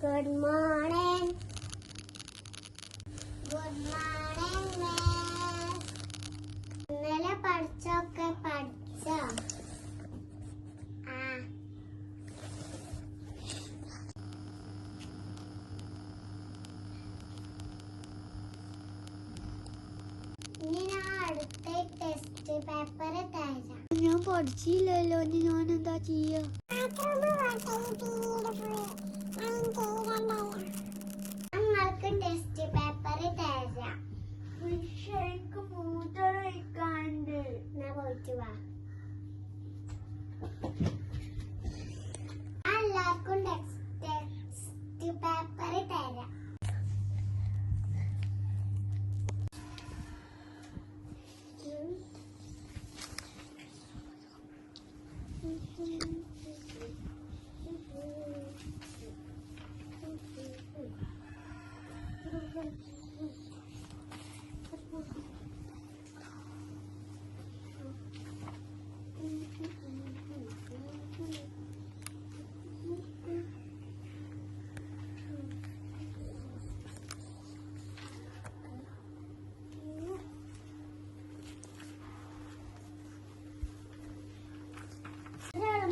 Good morning. Good morning, miss. ഇന്നലെ പഠിച്ചൊക്കെ പഠിച്ചോ? ഇനി ഞാൻ അടുത്ത ടെസ്റ്റ് പേപ്പർ തരാം. ഞാൻ പഠിച്ചില്ലല്ലോ, ഞാൻ എന്താ ചെയ്യാ? ഞങ്ങൾക്ക് ടെസ്റ്റ് പേപ്പർ തരാം. എനിക്ക് മൂത്രം ഒഴിക്കാണ്ട്. എന്നാ പോയിട്ട് വാ. എല്ലാവർക്കും ടെസ്റ്റ് പേപ്പർ തരാം.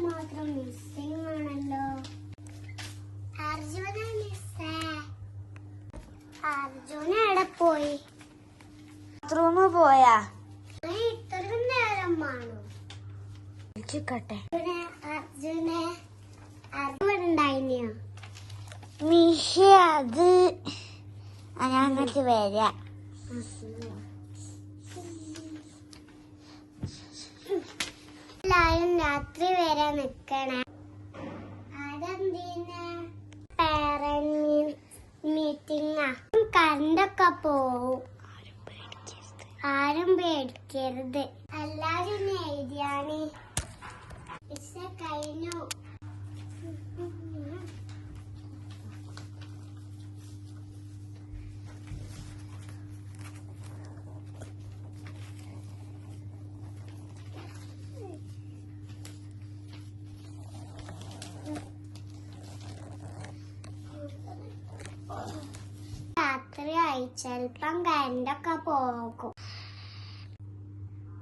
മാത്രം മിസ്സിംഗ് ആണല്ലോ. അർജുന മിസ്സേ, അർജുന എവിടെ പോയി? ബാത്റൂമിൽ പോയാ? ഇത്രയും നേരം വേണോ? അർജുനെ ഉണ്ടായിനോ? മിഷ, അത് ഞാൻ അങ്ങോട്ട് വരാം. എല്ലാരും രാത്രി വരെ നിക്കണേ. അതെന്തിനാ? പാരന്റ് മീറ്റിംഗാ. കറണ്ടൊക്കെ പോവും. ആരും പേടിക്കരുത്. എല്ലാരും എഴുതിയാണ്. കഴിഞ്ഞു. രാത്രിയായി, ചെലപ്പം കറണ്ടൊക്കെ പോകും.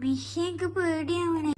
വിഷയൊക്കെ പേടിയാവണേ.